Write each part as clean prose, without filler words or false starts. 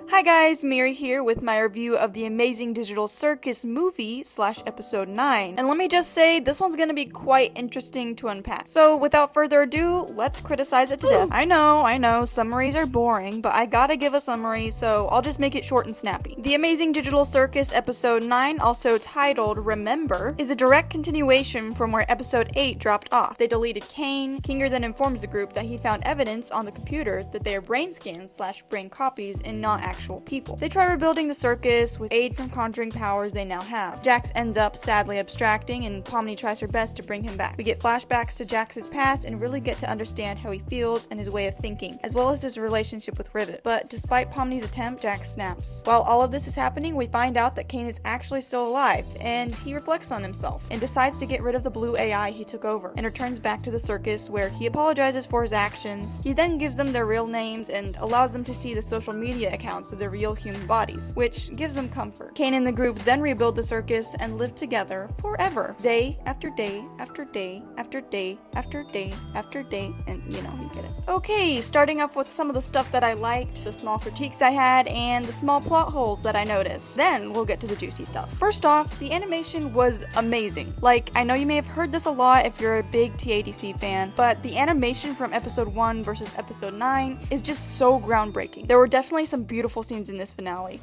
Hi guys, Mary here with my review of the Amazing Digital Circus movie / episode 9. And let me just say, this one's gonna be quite interesting to unpack. So without further ado, let's criticize it to death. I know, summaries are boring, but I gotta give a summary, so I'll just make it short and snappy. The Amazing Digital Circus episode 9, also titled Remember, is a direct continuation from where episode 8 dropped off. They deleted Kane. Kinger then informs the group that he found evidence on the computer that they are brain scans / brain copies and not actual people. They try rebuilding the circus with aid from conjuring powers they now have. Jax ends up sadly abstracting, and Pomni tries her best to bring him back. We get flashbacks to Jax's past and really get to understand how he feels and his way of thinking, as well as his relationship with Rivet. But despite Pomni's attempt, Jax snaps. While all of this is happening, we find out that Kane is actually still alive, and he reflects on himself and decides to get rid of the blue AI he took over and returns back to the circus, where he apologizes for his actions. He then gives them their real names and allows them to see the social media accounts of their real human bodies, which gives them comfort. Kane and the group then rebuild the circus and live together forever, day after day after day after day after day after day, and you get it. Okay, starting off with some of the stuff that I liked, the small critiques I had, and the small plot holes that I noticed. Then we'll get to the juicy stuff. First off, the animation was amazing. Like, I know you may have heard this a lot if you're a big TADC fan, but the animation from episode 1 versus episode 9 is just so groundbreaking. There were definitely some beautiful scenes in this finale.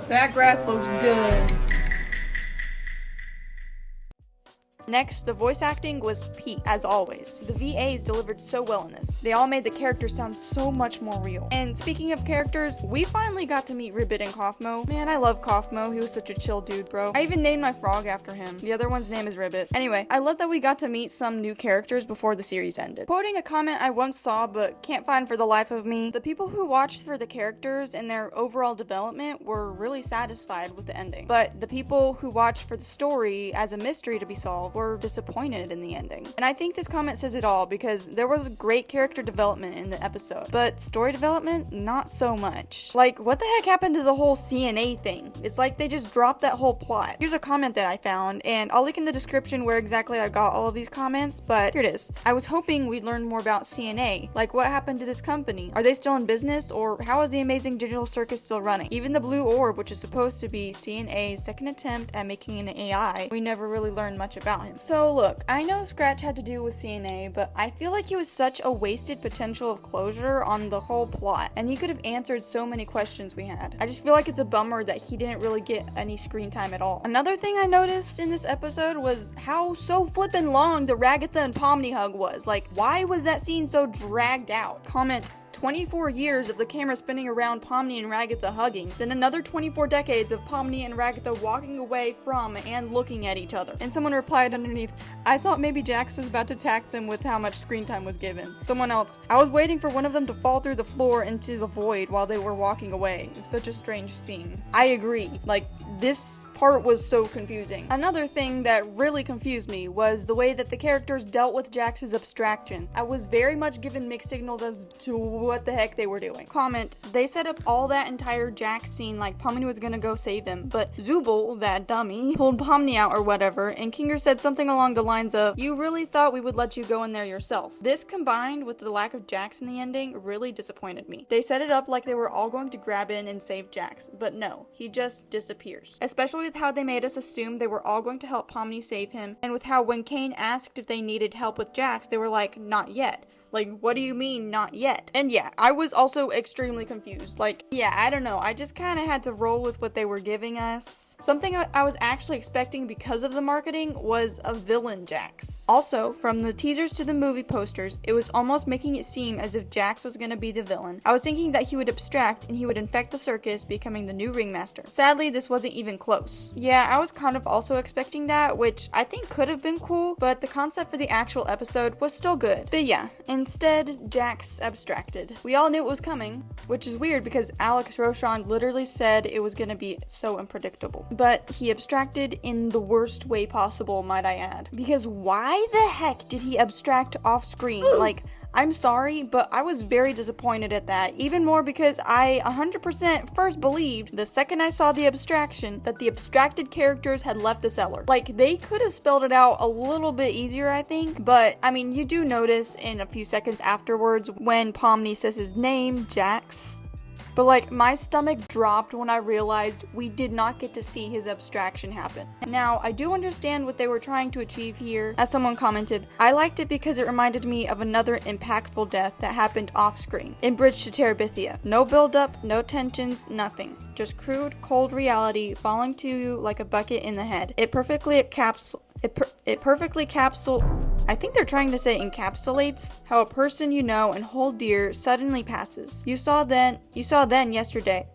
That grass looks good. Next, the voice acting was peak, as always. The VAs delivered so well in this. They all made the characters sound so much more real. And speaking of characters, we finally got to meet Ribbit and Kaufmo. Man, I love Kaufmo. He was such a chill dude, bro. I even named my frog after him. The other one's name is Ribbit. Anyway, I love that we got to meet some new characters before the series ended. Quoting a comment I once saw but can't find for the life of me, the people who watched for the characters and their overall development were really satisfied with the ending. But the people who watched for the story as a mystery to be solved were disappointed in the ending. And I think this comment says it all, because there was great character development in the episode, but story development, not so much. Like, what the heck happened to the whole CNA thing? It's like they just dropped that whole plot. Here's a comment that I found, and I'll link in the description where exactly I got all of these comments, but here it is. I was hoping we'd learn more about CNA. Like, what happened to this company? Are they still in business, or how is the Amazing Digital Circus still running? Even the blue orb, which is supposed to be CNA's second attempt at making an AI, we never really learned much about him. So look, I know Scratch had to do with CNA, but I feel like he was such a wasted potential of closure on the whole plot, and he could have answered so many questions we had. I just feel like it's a bummer that he didn't really get any screen time at all. Another thing I noticed in this episode was how so flippin' long the Ragatha and Pomni hug was. Like, why was that scene so dragged out? Comment 24 years of the camera spinning around Pomni and Ragatha hugging, then another 24 decades of Pomni and Ragatha walking away from and looking at each other. And someone replied underneath, I thought maybe Jax was about to attack them with how much screen time was given. Someone else, I was waiting for one of them to fall through the floor into the void while they were walking away. It was such a strange scene. I agree. Like, this part was so confusing. Another thing that really confused me was the way that the characters dealt with Jax's abstraction. I was very much given mixed signals as to what the heck they were doing. Comment, they set up all that entire Jax scene like Pomni was gonna go save him, but Zubul, that dummy, pulled Pomni out or whatever, and Kinger said something along the lines of, you really thought we would let you go in there yourself. This combined with the lack of Jax in the ending really disappointed me. They set it up like they were all going to grab in and save Jax, but no, he just disappears. Especially with how they made us assume they were all going to help Pomni save him, and with how when Kane asked if they needed help with Jax, they were like, not yet. Like, what do you mean, not yet? And yeah, I was also extremely confused. Like, yeah, I don't know. I just kind of had to roll with what they were giving us. Something I was actually expecting because of the marketing was a villain Jax. Also, from the teasers to the movie posters, it was almost making it seem as if Jax was gonna be the villain. I was thinking that he would abstract and he would infect the circus, becoming the new ringmaster. Sadly, this wasn't even close. Yeah, I was kind of also expecting that, which I think could have been cool, but the concept for the actual episode was still good. But yeah, instead, Jax abstracted. We all knew it was coming, which is weird because Alex Rochon literally said it was gonna be so unpredictable. But he abstracted in the worst way possible, might I add. Because why the heck did he abstract off screen? Like, I'm sorry, but I was very disappointed at that, even more because I 100% first believed, the second I saw the abstraction, that the abstracted characters had left the cellar. Like, they could have spelled it out a little bit easier, I think, but, I mean, you do notice in a few seconds afterwards when Pomni says his name, Jax. But like, my stomach dropped when I realized we did not get to see his abstraction happen. Now, I do understand what they were trying to achieve here. As someone commented, I liked it because it reminded me of another impactful death that happened off-screen, in Bridge to Terabithia. No build-up, no tensions, nothing. Just crude, cold reality falling to you like a bucket in the head. It perfectly I think they're trying to say encapsulates how a person you know and hold dear suddenly passes. You saw them yesterday,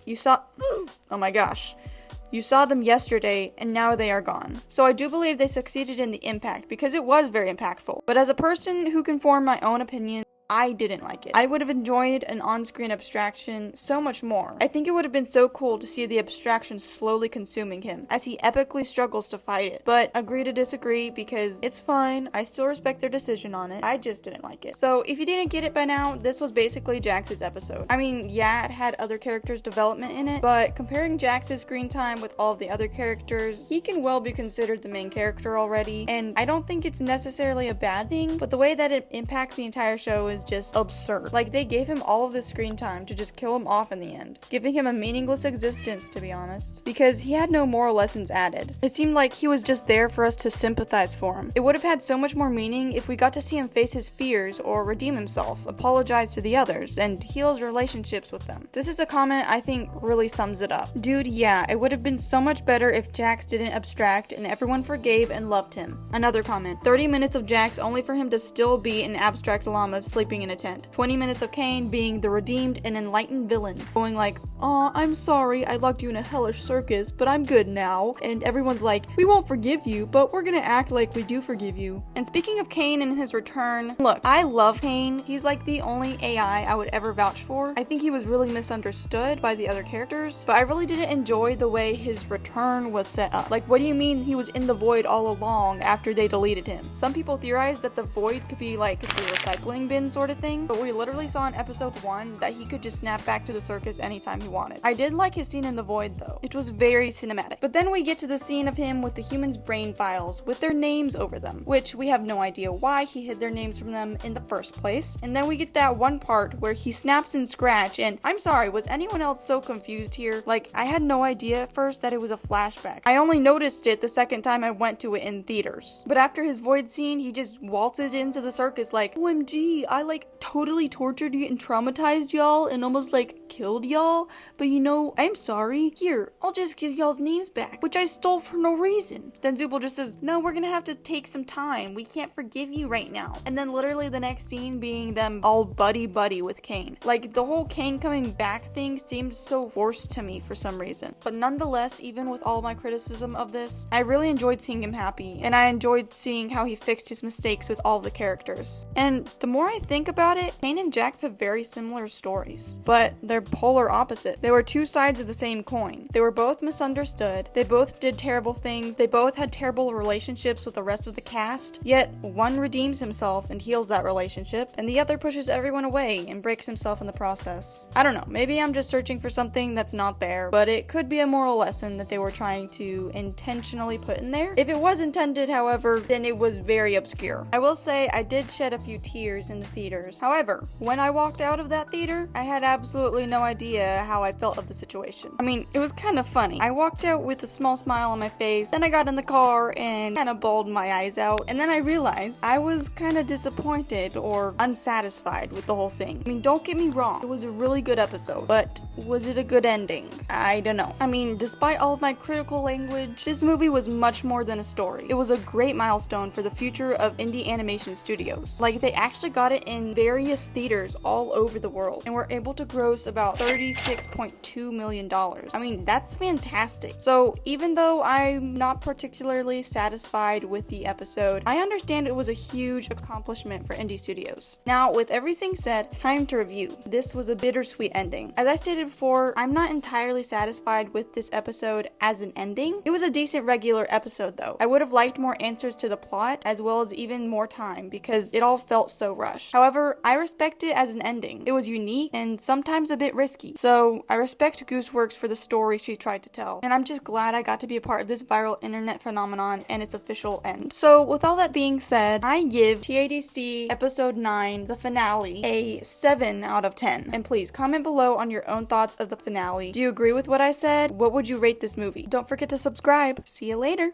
and now they are gone. So I do believe they succeeded in the impact because it was very impactful. But as a person who can form my own opinion, I didn't like it. I would have enjoyed an on-screen abstraction so much more. I think it would have been so cool to see the abstraction slowly consuming him as he epically struggles to fight it. But agree to disagree because it's fine. I still respect their decision on it. I just didn't like it. So if you didn't get it by now, this was basically Jax's episode. I mean, yeah, it had other characters' development in it, but comparing Jax's screen time with all of the other characters, he can well be considered the main character already, and I don't think it's necessarily a bad thing, but the way that it impacts the entire show is just absurd. Like, they gave him all of the screen time to just kill him off in the end, giving him a meaningless existence, to be honest, because he had no moral lessons added. It seemed like he was just there for us to sympathize for him. It would have had so much more meaning if we got to see him face his fears or redeem himself, apologize to the others, and heal his relationships with them. This is a comment I think really sums it up. Dude, yeah, it would have been so much better if Jax didn't abstract and everyone forgave and loved him. Another comment, 30 minutes of Jax only for him to still be an abstract llama sleeping in a tent. 20 minutes of Kane being the redeemed and enlightened villain, going like, "Aw, I'm sorry, I locked you in a hellish circus, but I'm good now." And everyone's like, "We won't forgive you, but we're gonna act like we do forgive you." And speaking of Kane and his return, look, I love Kane. He's like the only AI I would ever vouch for. I think he was really misunderstood by the other characters, but I really didn't enjoy the way his return was set up. Like, what do you mean he was in the void all along after they deleted him? Some people theorize that the void could be like the recycling bin sort of thing, but we literally saw in episode 1 that he could just snap back to the circus anytime he wanted. I did like his scene in the void though. It was very cinematic. But then we get to the scene of him with the humans' brain files with their names over them, which we have no idea why he hid their names from them in the first place. And then we get that one part where he snaps in Scratch, and I'm sorry, was anyone else so confused here? Like, I had no idea at first that it was a flashback. I only noticed it the second time I went to it in theaters. But after his void scene, he just waltzes into the circus like, "OMG, I like totally tortured you and traumatized y'all and almost like killed y'all, but you know, I'm sorry. Here, I'll just give y'all's names back, which I stole for no reason." Then Zubul just says, "No, we're gonna have to take some time. We can't forgive you right now." And then literally the next scene being them all buddy-buddy with Kane. Like, the whole Kane coming back thing seemed so forced to me for some reason. But nonetheless, even with all my criticism of this, I really enjoyed seeing him happy, and I enjoyed seeing how he fixed his mistakes with all the characters. And the more I think about it, Kane and Jax have very similar stories, but they're polar opposite. They were two sides of the same coin. They were both misunderstood, they both did terrible things, they both had terrible relationships with the rest of the cast, yet one redeems himself and heals that relationship, and the other pushes everyone away and breaks himself in the process. I don't know, maybe I'm just searching for something that's not there, but it could be a moral lesson that they were trying to intentionally put in there. If it was intended, however, then it was very obscure. I will say I did shed a few tears in the theaters. However, when I walked out of that theater, I had absolutely no idea how I felt of the situation. I mean, it was kind of funny. I walked out with a small smile on my face, then I got in the car and kind of bawled my eyes out, and then I realized I was kind of disappointed or unsatisfied with the whole thing. I mean, don't get me wrong, it was a really good episode, but was it a good ending? I don't know. I mean, despite all of my critical language, this movie was much more than a story. It was a great milestone for the future of indie animation studios. Like, they actually got it in various theaters all over the world and were able to gross about $36.2 million. I mean, that's fantastic. So even though I'm not particularly satisfied with the episode, I understand it was a huge accomplishment for indie studios. Now, with everything said, time to review. This was a bittersweet ending. As I stated before, I'm not entirely satisfied with this episode as an ending. It was a decent regular episode though. I would have liked more answers to the plot as well as even more time because it all felt so rushed. However, However, I respect it as an ending. It was unique and sometimes a bit risky. So I respect Gooseworks for the story she tried to tell. And I'm just glad I got to be a part of this viral internet phenomenon and its official end. So with all that being said, I give TADC episode 9, the finale, a 7 out of 10. And please comment below on your own thoughts of the finale. Do you agree with what I said? What would you rate this movie? Don't forget to subscribe. See you later.